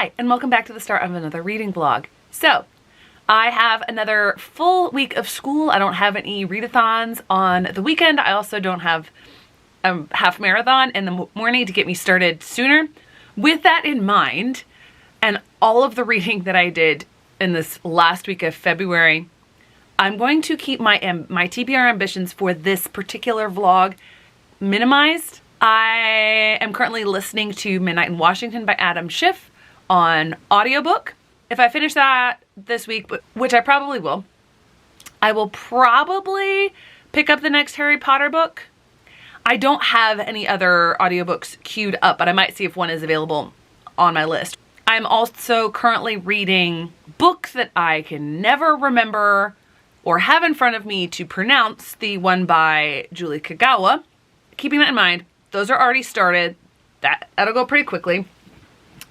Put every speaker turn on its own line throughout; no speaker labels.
Hi, and welcome back to the start of another reading vlog. So, I have another full week of school. I don't have any readathons on the weekend. I also don't have a half marathon in the morning to get me started sooner. With that in mind, and all of the reading that I did in this last week of February, I'm going to keep my TBR ambitions for this particular vlog minimized. I am currently listening to Midnight in Washington by Adam Schiff on audiobook. If I finish that this week, which I probably will, I will probably pick up the next Harry Potter book. I don't have any other audiobooks queued up, but I might see if one is available on my list. I'm also currently reading books that I can never remember or have in front of me to pronounce, the one by Julie Kagawa. Keeping that in mind, those are already started. That'll go pretty quickly.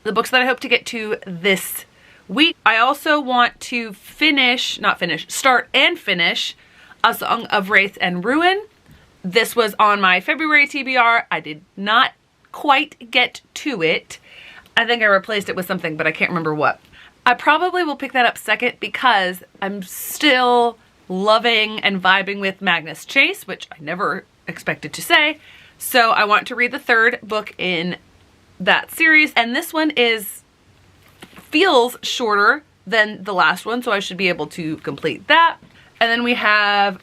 The books that I hope to get to this week, I also want to start and finish A Song of Wraith and Ruin. This was on my February TBR. I did not quite get to it. I think I replaced it with something, but I can't remember what. I probably will pick that up second because I'm still loving and vibing with Magnus Chase, which I never expected to say. So I want to read the third book in that series, and this one feels shorter than the last one, so I should be able to complete that. And then we have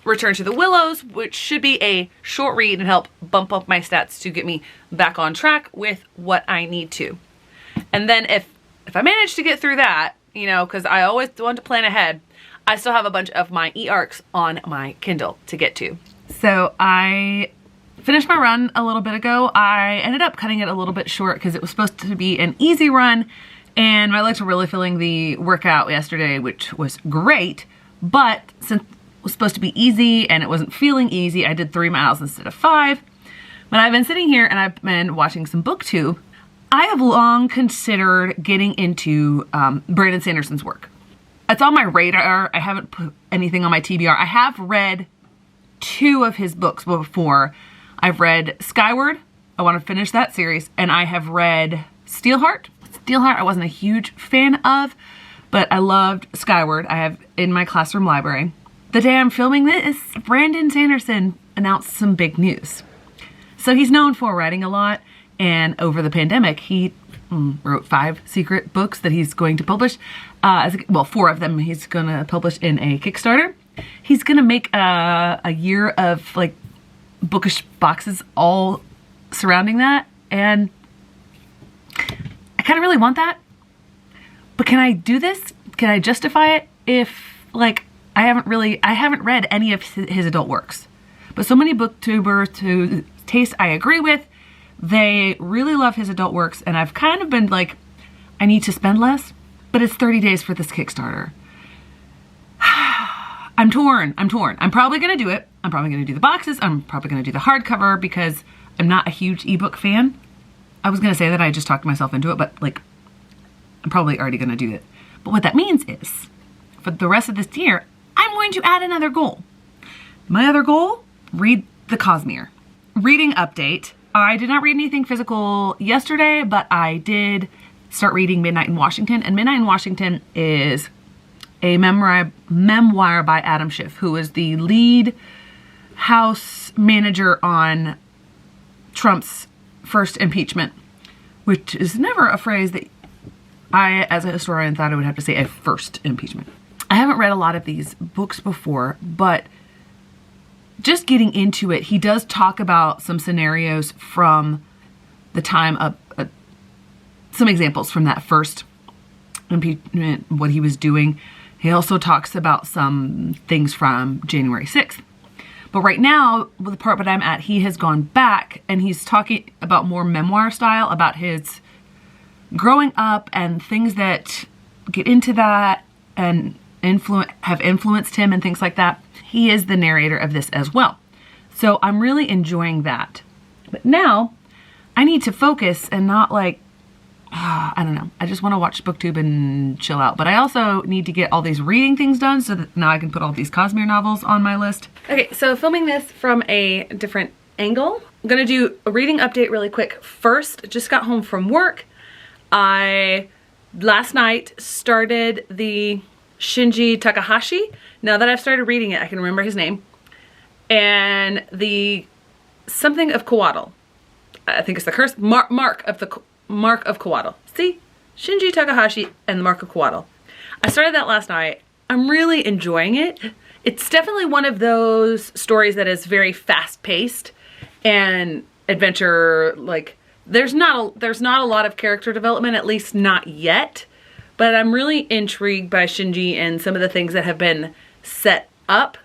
Return to the Willows, which should be a short read and help bump up my stats to get me back on track with what I need to. And then if I manage to get through that, you know, because I always want to plan ahead, I still have a bunch of my e-arcs on my Kindle to get to. So I finished my run a little bit ago. I ended up cutting it a little bit short because it was supposed to be an easy run, and my legs were really feeling the workout yesterday, which was great. But since it was supposed to be easy and it wasn't feeling easy, I did 3 miles instead of 5. When I've been sitting here and I've been watching some booktube, I have long considered getting into Brandon Sanderson's work. It's on my radar. I haven't put anything on my TBR. I have read 2 of his books before. I've read Skyward. I want to finish that series. And I have read Steelheart. Steelheart I wasn't a huge fan of, but I loved Skyward. I have in my classroom library. The day I'm filming this, Brandon Sanderson announced some big news. So he's known for writing a lot, and over the pandemic, he wrote 5 secret books that he's going to publish. 4 of them he's going to publish in a Kickstarter. He's going to make a year of like bookish boxes all surrounding that, and I kind of really want that. But can I do this? Can I justify it if like I haven't read any of his adult works? But so many booktubers whose taste I agree with, they really love his adult works, and I've kind of been like, I need to spend less, but it's 30 days for this Kickstarter. I'm torn. I'm probably going to do it. I'm probably going to do the boxes. I'm probably going to do the hardcover because I'm not a huge ebook fan. I was going to say that I just talked myself into it, but like, I'm probably already going to do it. But what that means is, for the rest of this year, I'm going to add another goal. My other goal, read the Cosmere. Reading update. I did not read anything physical yesterday, but I did start reading Midnight in Washington. And Midnight in Washington is a memoir by Adam Schiff, who is the lead House manager on Trump's first impeachment, which is never a phrase that I, as a historian, thought I would have to say a first impeachment. I haven't read a lot of these books before, but just getting into it, he does talk about some scenarios from the time of some examples from that first impeachment, what he was doing. He also talks about some things from January 6th. But right now, with the part that I'm at, he has gone back and he's talking about more memoir style, about his growing up and things that get into that and have influenced him and things like that. He is the narrator of this as well. So I'm really enjoying that. But now I need to focus and not like, I don't know. I just want to watch booktube and chill out. But I also need to get all these reading things done so that now I can put all these Cosmere novels on my list. Okay, so filming this from a different angle. I'm gonna do a reading update really quick first. Just got home from work. I, last night, started the Shinji Takahashi. Now that I've started reading it, I can remember his name. And the something of Coatl. I think it's the curse, mark of Coatl. See? Shinji Takahashi and the Mark of Coatl. I started that last night. I'm really enjoying it. It's definitely one of those stories that is very fast-paced and adventure, like there's not a lot of character development, at least not yet, but I'm really intrigued by Shinji and some of the things that have been set up.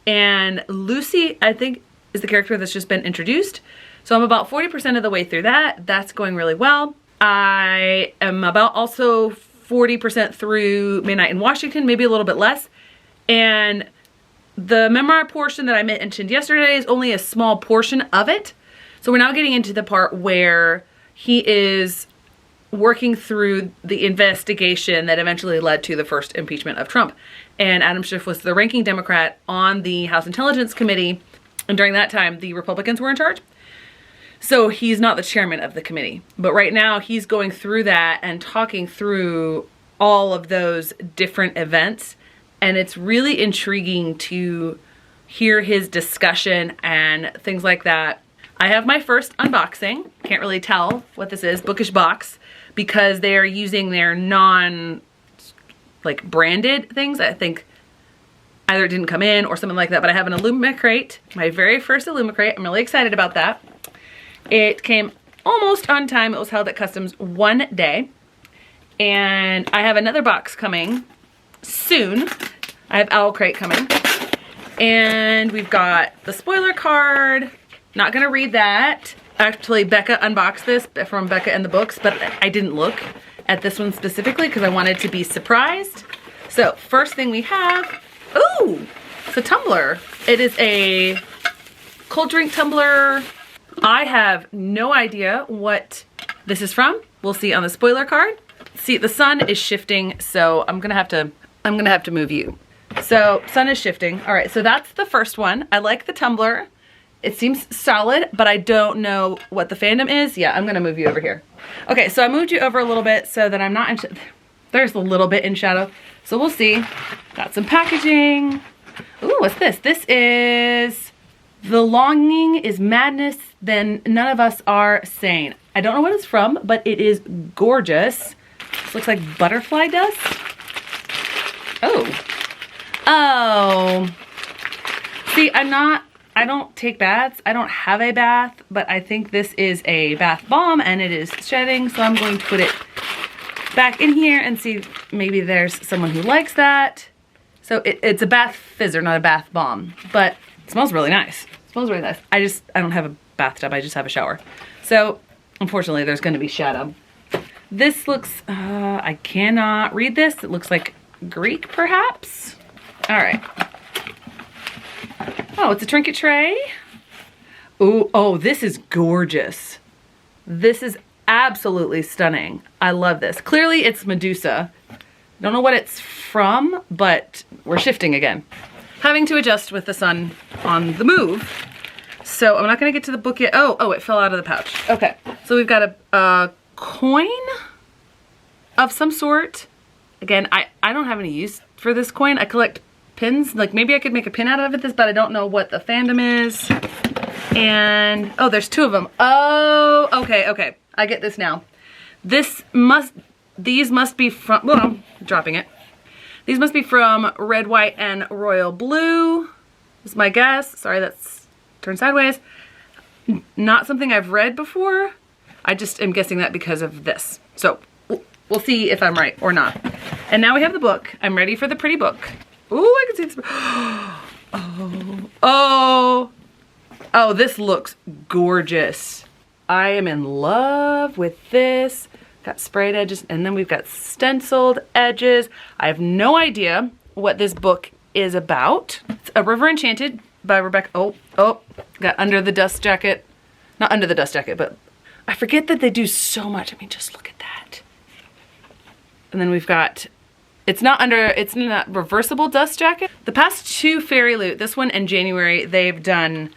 And Lucy, I think, is the character that's just been introduced. So I'm about 40% of the way through that. That's going really well. I am about also 40% through Midnight in Washington, maybe a little bit less. And the memoir portion that I mentioned yesterday is only a small portion of it. So we're now getting into the part where he is working through the investigation that eventually led to the first impeachment of Trump. And Adam Schiff was the ranking Democrat on the House Intelligence Committee. And during that time, the Republicans were in charge. So he's not the chairman of the committee. But right now he's going through that and talking through all of those different events. And it's really intriguing to hear his discussion and things like that. I have my first unboxing. Can't really tell what this is, Bookish box, because they are using their like branded things. I think either it didn't come in or something like that, but I have an Illumicrate, my very first Illumicrate. I'm really excited about that. It came almost on time. It was held at customs one day. And I have another box coming soon. I have Owl Crate coming. And we've got the spoiler card. Not gonna read that. Actually, Becca unboxed this from Becca and the Books, but I didn't look at this one specifically because I wanted to be surprised. So first thing we have, ooh, it's a tumbler. It is a cold drink tumbler. I have no idea what this is from. We'll see on the spoiler card. See, the sun is shifting, so I'm gonna have to move you. So sun is shifting. All right, so that's the first one. I like the tumbler. It seems solid, but I don't know what the fandom is. Yeah, I'm gonna move you over here. Okay, so I moved you over a little bit so that I'm not in there's a little bit in shadow. So we'll see. Got some packaging. Ooh, what's this? This is The Longing is Madness, Then None of Us Are Sane. I don't know what it's from, but it is gorgeous. This looks like butterfly dust. Oh. Oh. See, I don't take baths. I don't have a bath, but I think this is a bath bomb and it is shedding, so I'm going to put it back in here and see if maybe there's someone who likes that. So it's a bath fizzer, not a bath bomb, but it smells really nice. It smells really nice. I don't have a bathtub, I just have a shower. So unfortunately there's gonna be shadow. This looks, I cannot read this. It looks like Greek perhaps. All right. Oh, it's a trinket tray. Ooh, oh, this is gorgeous. This is absolutely stunning. I love this. Clearly it's Medusa. Don't know what it's from, but we're shifting again. Having to adjust with the sun on the move. So I'm not gonna get to the book yet. Oh, it fell out of the pouch. Okay, so we've got a coin of some sort. Again, I don't have any use for this coin. I collect pins. Like maybe I could make a pin out of this, but I don't know what the fandom is. And, oh, there's two of them. Oh, okay. I get this now. These must be from, well, I'm dropping it. These must be from Red, White, and Royal Blue. Is my guess. Sorry, that's turned sideways. Not something I've read before. I just am guessing that because of this. So we'll see if I'm right or not. And now we have the book. I'm ready for the pretty book. Ooh, I can see this. Oh, this looks gorgeous. I am in love with this. Got sprayed edges, and then we've got stenciled edges. I have no idea what this book is about. It's A River Enchanted by Rebecca. Oh, got Under the Dust Jacket. Not Under the Dust Jacket, but I forget that they do so much. I mean, just look at that. And then we've got, it's not reversible dust jacket. The past two Fairy Loot, this one and January, they've done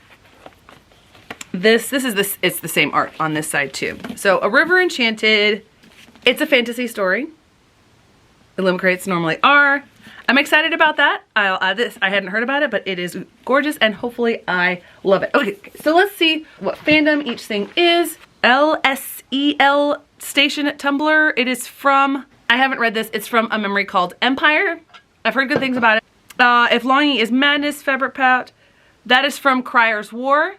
this. It's the same art on this side too. So A River Enchanted, It's a fantasy story. Illuminates normally are. I'm excited about that. I'll add this. I hadn't heard about it, but it is gorgeous and hopefully I love it. Okay, so let's see what fandom each thing is. LSEL Station at Tumblr. It is from, I haven't read this, it's from A Memory Called Empire. I've heard good things about it. If Longing is Madness, Fabric Pout. That is from Crier's War.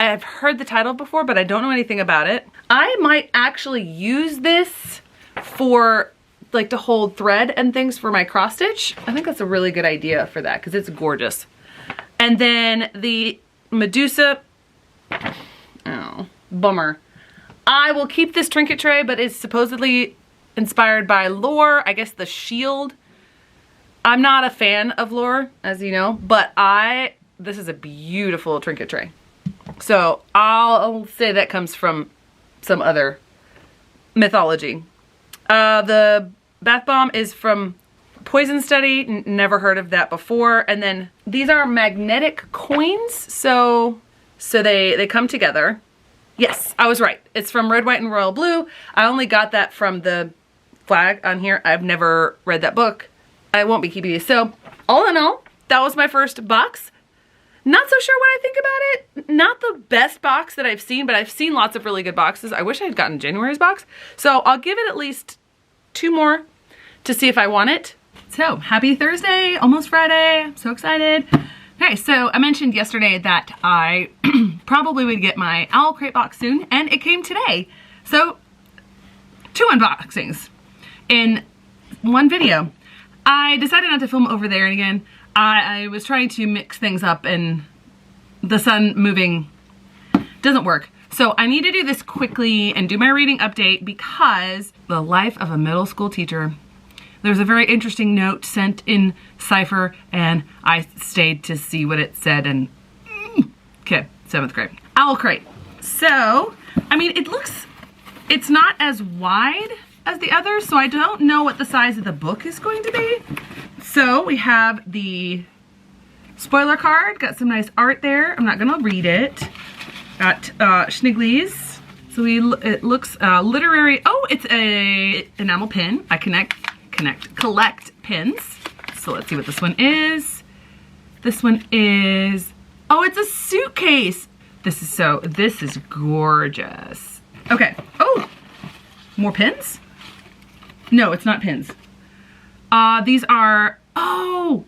I've heard the title before, but I don't know anything about it. I might actually use this for like to hold thread and things for my cross stitch. I think that's a really good idea for that because it's gorgeous. And then the Medusa, oh, bummer. I will keep this trinket tray, but it's supposedly inspired by lore. I guess the shield. I'm not a fan of lore, as you know, but this is a beautiful trinket tray. So I'll say that comes from some other mythology. The bath bomb is from Poison Study. Never heard of that before. And then these are magnetic coins. So they come together. Yes, I was right. It's from Red, White, and Royal Blue. I only got that from the flag on here. I've never read that book. I won't be keeping these. So all in all, that was my first box. Not so sure what I think about it. Not the best box that I've seen, but I've seen lots of really good boxes. I wish I had gotten January's box. So I'll give it at least 2 more to see if I want it. So happy Thursday, almost Friday. I'm so excited. Okay, so I mentioned yesterday that I probably would get my Owl Crate box soon, and it came today. So 2 unboxings in one video. I decided not to film over there, and again, I was trying to mix things up and the sun moving doesn't work. So I need to do this quickly and do my reading update because the life of a middle school teacher. There's a very interesting note sent in Cypher and I stayed to see what it said and okay, 7th grade. Owl Crate. So, I mean, it's not as wide as the others, so I don't know what the size of the book is going to be. So we have the spoiler card, got some nice art there. I'm not gonna read it. Got Schniglies. So it looks literary. Oh, it's a enamel pin. I collect pins. So let's see what this one is. This one is, oh, it's a suitcase. This is gorgeous. Okay, oh, more pins? No, it's not pins. These are, oh,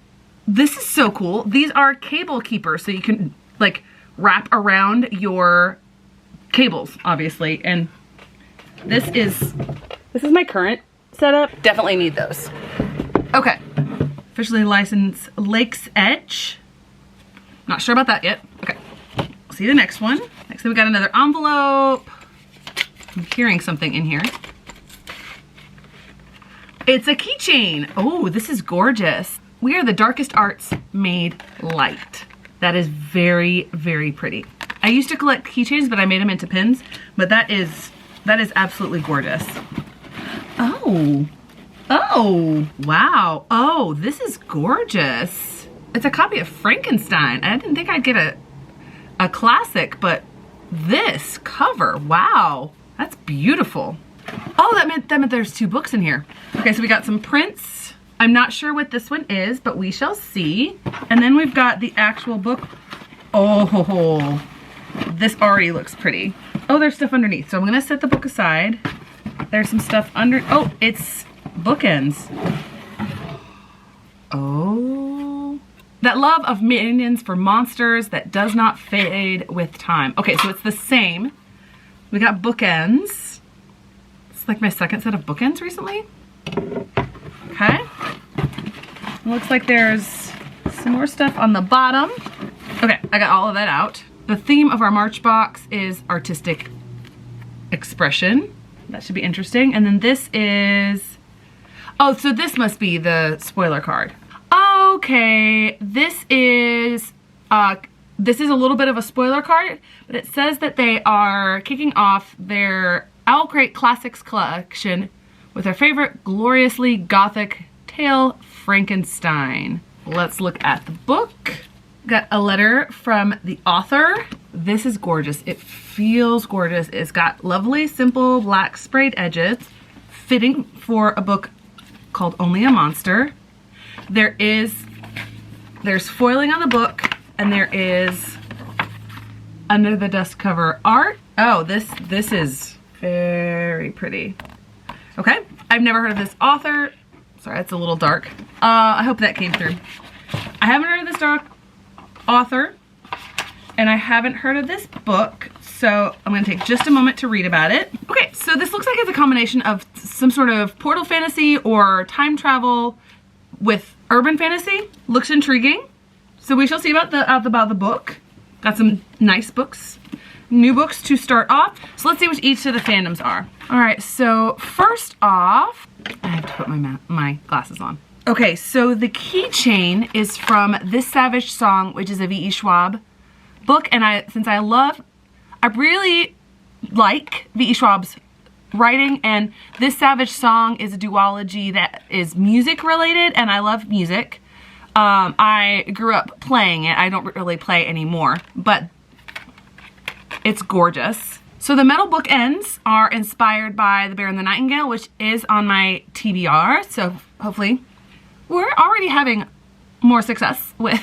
this is so cool. These are cable keepers, so you can like wrap around your cables, obviously. And this is my current setup. Definitely need those. Okay, officially licensed Lake's Edge. Not sure about that yet. Okay, see the next one. Next thing we got another envelope. I'm hearing something in here. It's a keychain. Oh, this is gorgeous. We are the darkest arts made light. That is very, very pretty. I used to collect keychains, but I made them into pins. But that is absolutely gorgeous. Oh, wow. Oh, this is gorgeous. It's a copy of Frankenstein. I didn't think I'd get a classic, but this cover, wow, that's beautiful. Oh, that meant there's 2 books in here. Okay, so we got some prints. I'm not sure what this one is, but we shall see. And then we've got the actual book. Oh, this already looks pretty. Oh, there's stuff underneath. So I'm gonna set the book aside. There's some stuff under, oh, it's bookends. Oh. That love of minions for monsters that does not fade with time. Okay, so it's the same. We got bookends. It's like my second set of bookends recently. Okay. It looks like there's some more stuff on the bottom. Okay, I got all of that out. The theme of our March box is artistic expression. That should be interesting. And then this is, oh, so this must be the spoiler card. Okay, this is a little bit of a spoiler card, but it says that they are kicking off their Owl Crate Classics collection with their favorite gloriously gothic tale, Frankenstein. Let's look at the book. Got a letter from the author. This is gorgeous. It feels gorgeous. It's got lovely, simple black sprayed edges. fitting for a book called Only a Monster. There's foiling on the book, and there is under the dust cover art. Oh, this is very pretty. Okay, I've never heard of this author. Sorry, it's a little dark. I hope that came through. I haven't heard of this dark author, and I haven't heard of this book, so I'm gonna take just a moment to read about it. Okay, so this looks like it's a combination of some sort of portal fantasy or time travel with urban fantasy. Looks intriguing. So we shall see about the book. Got some nice books, new books to start off. So let's see what each of the fandoms are. All right, so first off, I have to put my glasses on. Okay, so the keychain is from This Savage Song, which is a V.E. Schwab book, and I really like V.E. Schwab's writing, and This Savage Song is a duology that is music related, and I love music. I grew up playing it. I don't really play anymore, but it's gorgeous. So the metal bookends are inspired by The Bear and the Nightingale, which is on my TBR, so hopefully we're already having more success with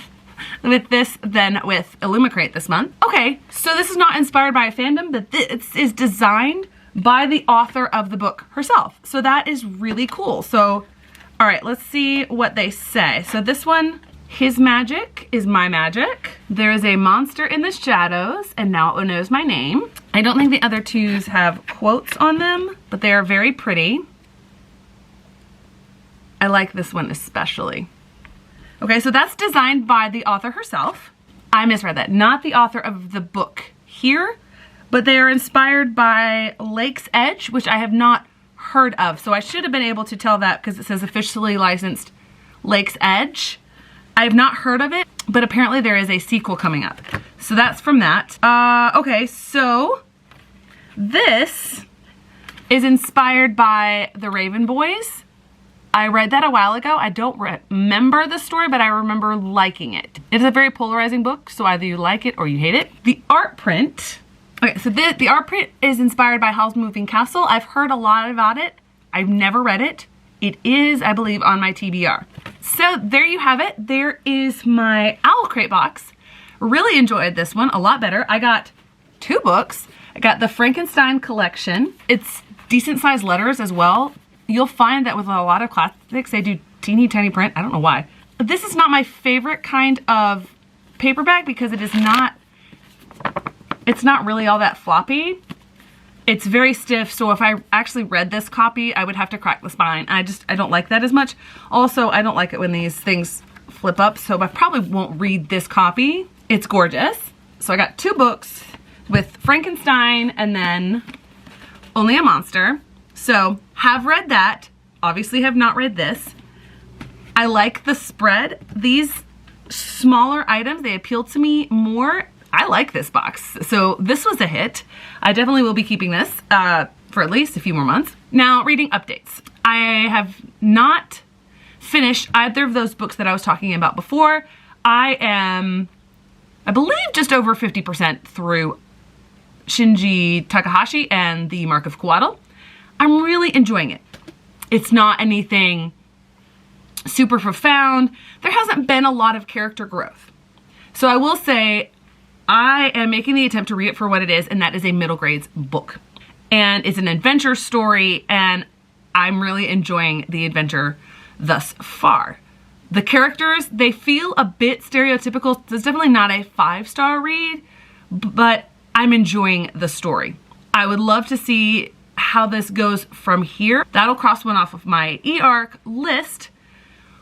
this than with Illumicrate this month. Okay, so this is not inspired by a fandom, but this is designed by the author of the book herself. So that is really cool. So, all right, let's see what they say. So this one, his magic is my magic. There is a monster in the shadows, and now it knows my name. I don't think the other twos have quotes on them, but they are very pretty. I like this one especially. Okay, so that's designed by the author herself. I misread that. Not the author of the book here, but they are inspired by Lake's Edge, which I have not heard of. So I should have been able to tell that because it says officially licensed Lake's Edge. I have not heard of it, but apparently there is a sequel coming up. So that's from that. Okay, so this is inspired by The Raven Boys. I read that a while ago. I don't remember the story, but I remember liking it. It's a very polarizing book, so either you like it or you hate it. The art print. Okay, so the art print is inspired by Howl's Moving Castle. I've heard a lot about it. I've never read it. It is, I believe, on my TBR. So there you have it. There is my Owl Crate box. Really enjoyed this one a lot better. I got 2 books. I got the Frankenstein collection. It's decent sized letters as well. You'll find that with a lot of classics, they do teeny tiny print. I don't know why. This is not my favorite kind of paperback because it's not really all that floppy. It's very stiff, so if I actually read this copy, I would have to crack the spine. I don't like that as much. Also, I don't like it when these things flip up, so I probably won't read this copy. It's gorgeous. So I got 2 books with Frankenstein and then Only a Monster. So, have read that, obviously have not read this. I like the spread. These smaller items, they appeal to me more. I like this box. So, this was a hit. I definitely will be keeping this for at least a few more months. Now, reading updates. I have not finished either of those books that I was talking about before. I am, I believe, just over 50% through Shinji Takahashi and the Mark of Coatl. I'm really enjoying it. It's not anything super profound. There hasn't been a lot of character growth. So I will say I am making the attempt to read it for what it is, and that is a middle grades book. And it's an adventure story, and I'm really enjoying the adventure thus far. The characters, they feel a bit stereotypical. It's definitely not a 5-star read, but I'm enjoying the story. I would love to see how this goes from here. That'll cross one off of my e-arc list.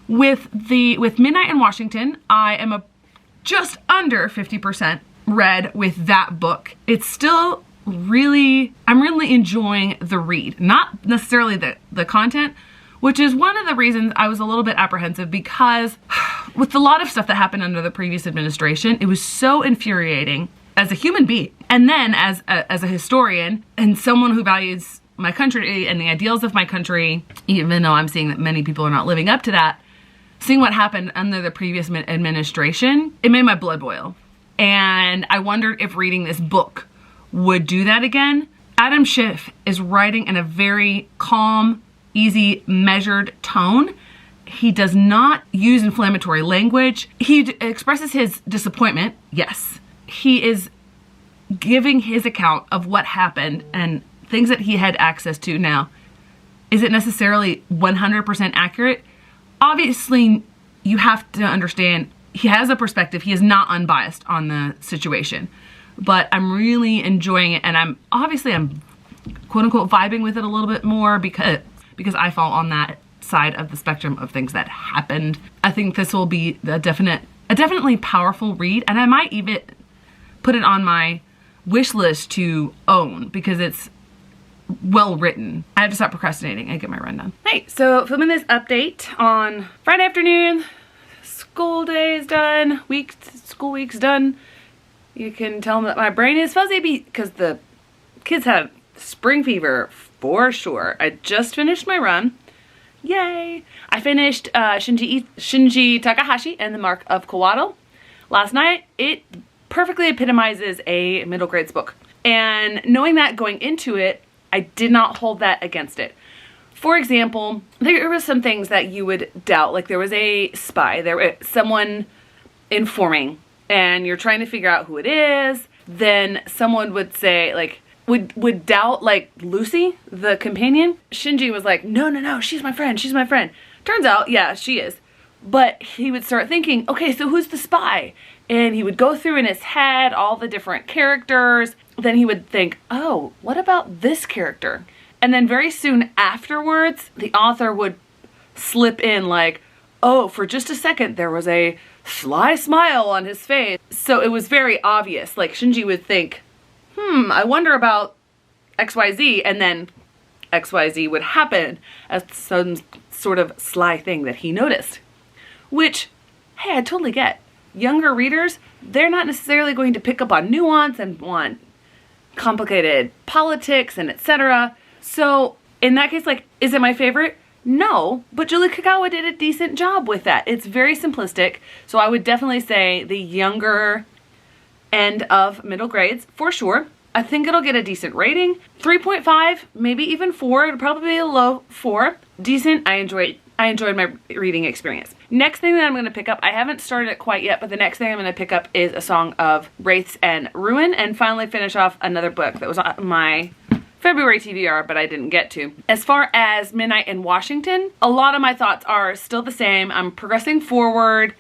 With Midnight in Washington, I am just under 50% read with that book. It's still I'm really enjoying the read. Not necessarily the content, which is one of the reasons I was a little bit apprehensive, because with a lot of stuff that happened under the previous administration, it was so infuriating as a human being. And then as a historian and someone who values my country and the ideals of my country, even though I'm seeing that many people are not living up to that, seeing what happened under the previous administration, it made my blood boil. And I wondered if reading this book would do that again. Adam Schiff is writing in a very calm, easy, measured tone. He does not use inflammatory language. He expresses his disappointment, yes. He is giving his account of what happened and things that he had access to. Now, is it necessarily 100% accurate? Obviously, you have to understand he has a perspective. He is not unbiased on the situation. But I'm really enjoying it, and I'm quote unquote vibing with it a little bit more because I fall on that side of the spectrum of things that happened. I think this will be a definitely powerful read, and I might even put it on my wish list to own because it's well written. I have to stop procrastinating and get my run done. Hey, so filming this update on Friday afternoon. School day is done. School week's done. You can tell them that my brain is fuzzy because the kids have spring fever for sure. I just finished my run. Yay! I finished Shinji Takahashi and the Mark of Kawato last night. It perfectly epitomizes a middle grades book. And knowing that going into it, I did not hold that against it. For example, there were some things that you would doubt. Like there was a spy, there was someone informing, and you're trying to figure out who it is. Then someone would say, like, would doubt, like, Lucy, the companion. Shinji was like, no, she's my friend, she's my friend. Turns out, yeah, she is. But he would start thinking, okay, so who's the spy? And he would go through in his head all the different characters. Then he would think, oh, what about this character? And then very soon afterwards, the author would slip in like, oh, for just a second, there was a sly smile on his face. So it was very obvious. Like Shinji would think, I wonder about XYZ, and then XYZ would happen as some sort of sly thing that he noticed. Which, hey, I totally get. Younger readers, they're not necessarily going to pick up on nuance and want complicated politics and etc. So in that case, like, is it my favorite? No, but Julie Kagawa did a decent job with that. It's very simplistic, so I would definitely say the younger end of middle grades, for sure. I think it'll get a decent rating. 3.5, maybe even 4. It'll probably be a low 4. Decent. I enjoyed my reading experience. Next thing that I'm going to pick up, I haven't started it quite yet, but the next thing I'm going to pick up is A Song of Wraiths and Ruin, and finally finish off another book that was on my February TBR, but I didn't get to. As far as Midnight in Washington, a lot of my thoughts are still the same. I'm progressing forward.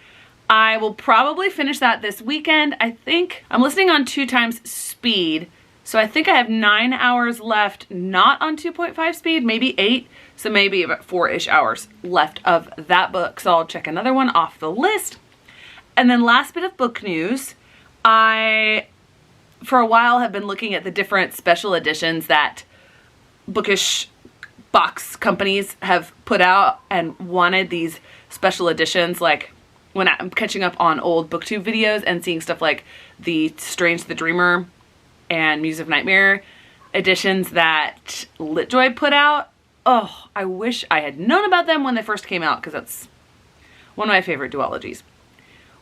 I will probably finish that this weekend. I think I'm listening on 2 times speed, so I think I have 9 hours left, not on 2.5 speed, maybe 8, so maybe about 4-ish hours left of that book, so I'll check another one off the list. And then last bit of book news, I, for a while, have been looking at the different special editions that bookish box companies have put out and wanted these special editions. Like when I'm catching up on old booktube videos and seeing stuff like the Strange the Dreamer and Muse of Nightmare editions that LitJoy put out. Oh, I wish I had known about them when they first came out, because that's one of my favorite duologies.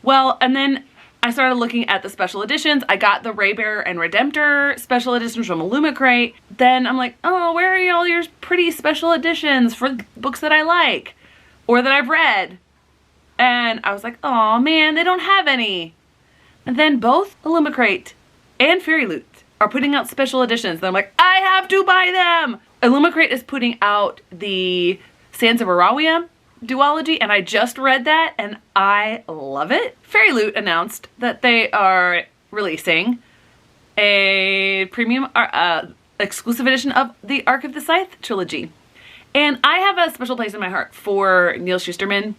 Well, and then I started looking at the special editions. I got the Raybearer and Redemptor special editions from Illumicrate. Then I'm like, oh, where are all your pretty special editions for books that I like or that I've read? And I was like, oh man, they don't have any. And then both Illumicrate and Fairy Loot are putting out special editions. And I'm like, I have to buy them. Illumicrate is putting out the Sands of Arawia duology, and I just read that and I love it. Fairy Loot announced that they are releasing a premium exclusive edition of the Arc of the Scythe trilogy. And I have a special place in my heart for Neil Shusterman.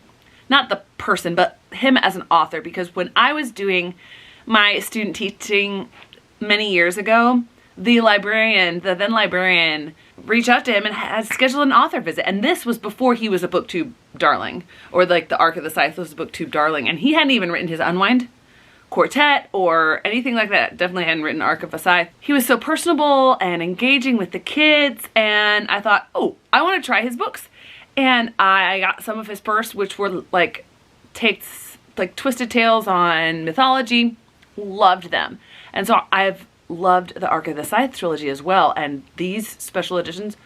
Not the person, but him as an author, because when I was doing my student teaching many years ago, the then librarian, reached out to him and had scheduled an author visit. And this was before he was a booktube darling, or like the Arc of the Scythe was a booktube darling. And he hadn't even written his Unwind quartet or anything like that. Definitely hadn't written Arc of a Scythe. He was so personable and engaging with the kids. And I thought, oh, I want to try his books. And I got some of his first, which were like Twisted Tales on mythology. Loved them. And so I've loved the Arc of the Scythe trilogy as well, and these special editions,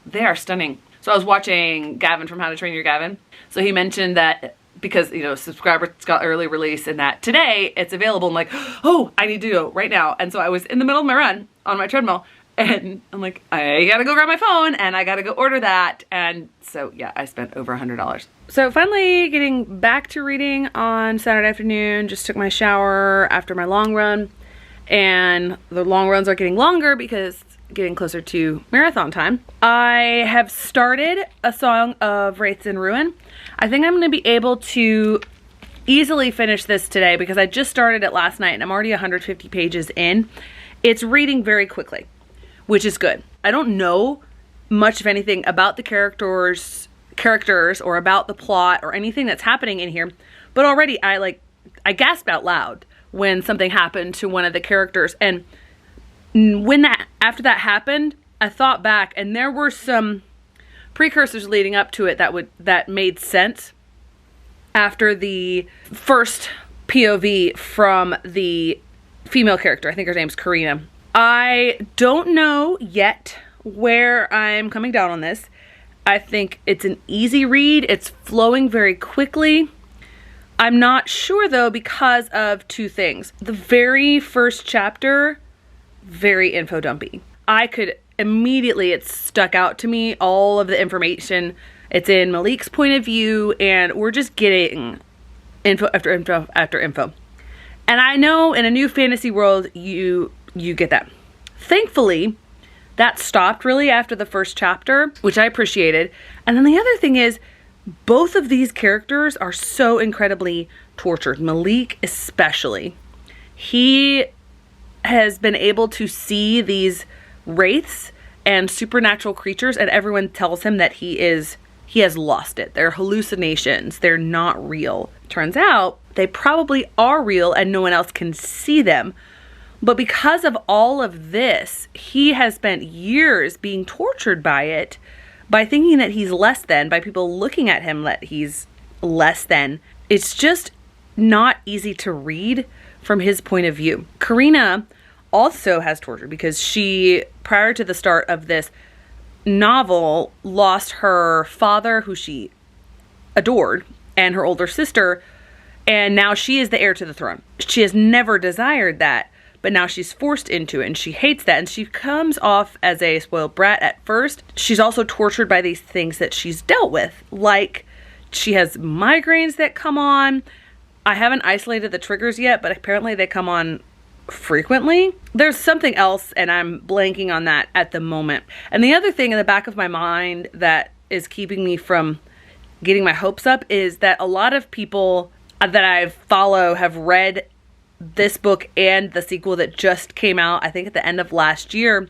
they are stunning. So I was watching Gavin from How to Train Your Gavin. So he mentioned that because, you know, subscribers got early release and that today it's available. I'm like, oh, I need to go right now. And so I was in the middle of my run on my treadmill and I'm like, I gotta go grab my phone and I gotta go order that. And so yeah, I spent over $100. So finally getting back to reading on Saturday afternoon, just took my shower after my long run, and the long runs are getting longer because getting closer to marathon time. I have started A Song of Wraiths and Ruin. I think I'm gonna be able to easily finish this today because I just started it last night and I'm already 150 pages in. It's reading very quickly, which is good. I don't know much of anything about the characters or about the plot or anything that's happening in here, but already I gasped out loud when something happened to one of the characters. And after that happened, I thought back and there were some precursors leading up to it that made sense after the first POV from the female character. I think her name's Karina. I don't know yet where I'm coming down on this. I think it's an easy read. It's flowing very quickly. I'm not sure though because of two things. The very first chapter, very info dumpy. I could immediately, it stuck out to me, all of the information. It's in Malik's point of view and we're just getting info after info after info. And I know in a new fantasy world, you get that. Thankfully, that stopped really after the first chapter, which I appreciated. And then the other thing is, both of these characters are so incredibly tortured. Malik especially. He has been able to see these wraiths and supernatural creatures, and everyone tells him that he has lost it. They're hallucinations. They're not real. Turns out they probably are real and no one else can see them. But because of all of this, he has spent years being tortured by it, by thinking that he's less than, by people looking at him that he's less than. It's just not easy to read from his point of view. Karina also has torture because she, prior to the start of this novel, lost her father, who she adored, and her older sister, and now she is the heir to the throne. She has never desired that, but now she's forced into it and she hates that, and she comes off as a spoiled brat at first. She's also tortured by these things that she's dealt with, like she has migraines that come on. I haven't isolated the triggers yet, but apparently they come on frequently. There's something else and I'm blanking on that at the moment. And the other thing in the back of my mind that is keeping me from getting my hopes up is that a lot of people that I follow have read this book and the sequel that just came out, I think at the end of last year,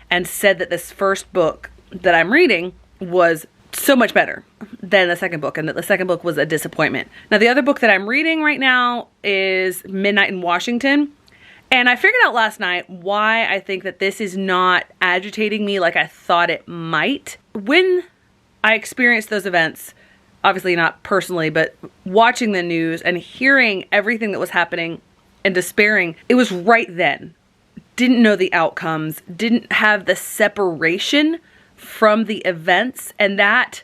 and said that this first book that I'm reading was so much better than the second book, and that the second book was a disappointment. Now, the other book that I'm reading right now is Midnight in Washington, and I figured out last night why I think that this is not agitating me like I thought it might. When I experienced those events, obviously not personally, but watching the news and hearing everything that was happening and despairing, it was right then. Didn't know the outcomes, didn't have the separation from the events, and that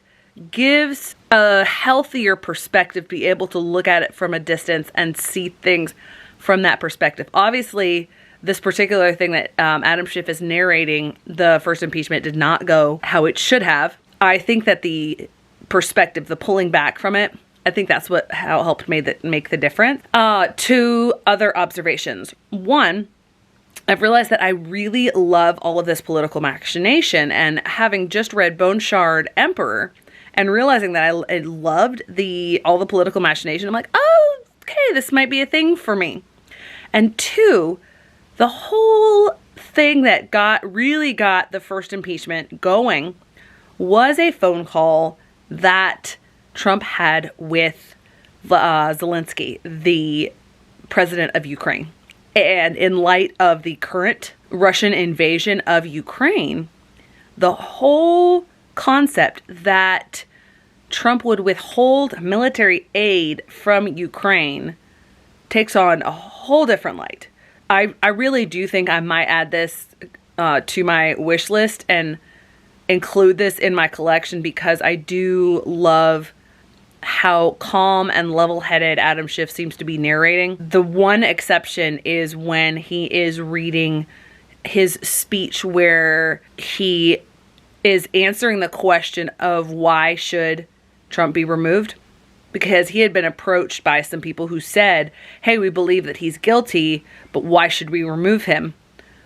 gives a healthier perspective, be able to look at it from a distance and see things from that perspective. Obviously, this particular thing that Adam Schiff is narrating, the first impeachment, did not go how it should have. I think that the perspective, the pulling back from it, I think that's how it helped make the difference. Two other observations. One, I've realized that I really love all of this political machination, and having just read Bone Shard Emperor and realizing that I loved all the political machination, I'm like, oh, okay, this might be a thing for me. And two, the whole thing that really got the first impeachment going was a phone call that Trump had with Zelensky, the president of Ukraine. And in light of the current Russian invasion of Ukraine, the whole concept that Trump would withhold military aid from Ukraine takes on a whole different light. I really do think I might add this to my wish list and include this in my collection because I do love how calm and level-headed Adam Schiff seems to be narrating. The one exception is when he is reading his speech where he is answering the question of why should Trump be removed, because he had been approached by some people who said, hey, we believe that he's guilty, but why should we remove him?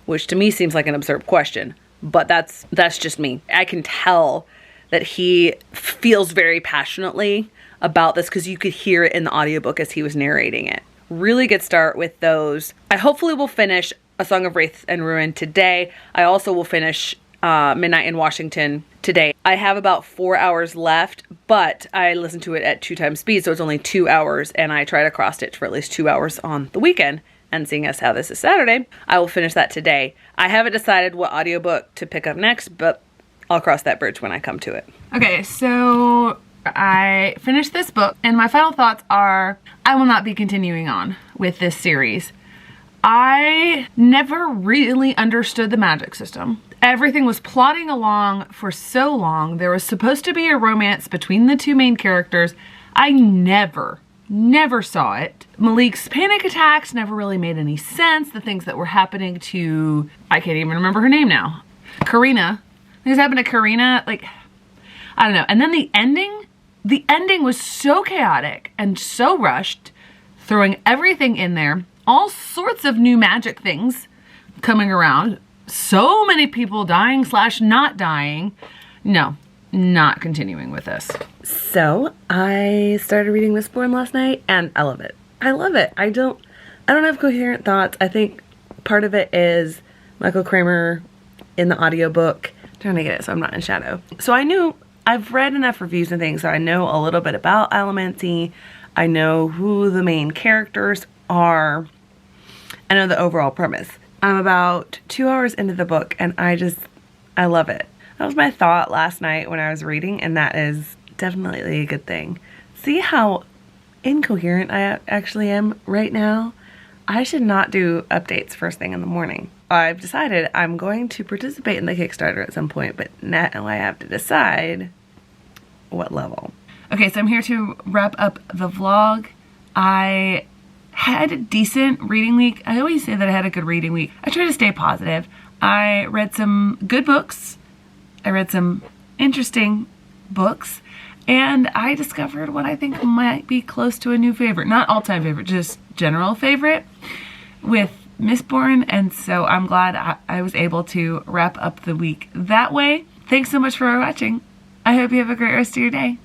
Which to me seems like an absurd question, but that's just me. I can tell that he feels very passionately about this because you could hear it in the audiobook as he was narrating it. Really good start with those. I hopefully will finish A Song of Wraith and Ruin today. I also will finish Midnight in Washington today. I have about 4 hours left, but I listen to it at 2 times speed, so it's only 2 hours, and I try to cross stitch for at least 2 hours on the weekend. And seeing as how this is Saturday, I will finish that today. I haven't decided what audiobook to pick up next, but I'll cross that bridge when I come to it. Okay, so I finished this book, and my final thoughts are I will not be continuing on with this series. I never really understood the magic system. Everything was plodding along for so long. There was supposed to be a romance between the two main characters. I never saw it. Malik's panic attacks never really made any sense. The things that were happening to, I can't even remember her name now, Karina. Things happened to Karina, like, I don't know. And then the ending was so chaotic and so rushed, throwing everything in there, all sorts of new magic things coming around, so many people dying / not dying. No, not continuing with this. So I started reading Mistborn last night and I love it. I love it. I don't have coherent thoughts. I think part of it is Michael Kramer in the audiobook. I'm trying to get it so I'm not in shadow. So I've read enough reviews and things so I know a little bit about Allomancy. I know who the main characters are. I know the overall premise. I'm about 2 hours into the book and I love it. That was my thought last night when I was reading, and that is definitely a good thing. See how incoherent I actually am right now? I should not do updates first thing in the morning. I've decided I'm going to participate in the Kickstarter at some point, but now I have to decide what level. Okay, so I'm here to wrap up the vlog. I had a decent reading week. I always say that I had a good reading week. I try to stay positive. I read some good books. I read some interesting books. And I discovered what I think might be close to a new favorite. Not all-time favorite, just general favorite with Mistborn. And so I'm glad I was able to wrap up the week that way. Thanks so much for watching. I hope you have a great rest of your day.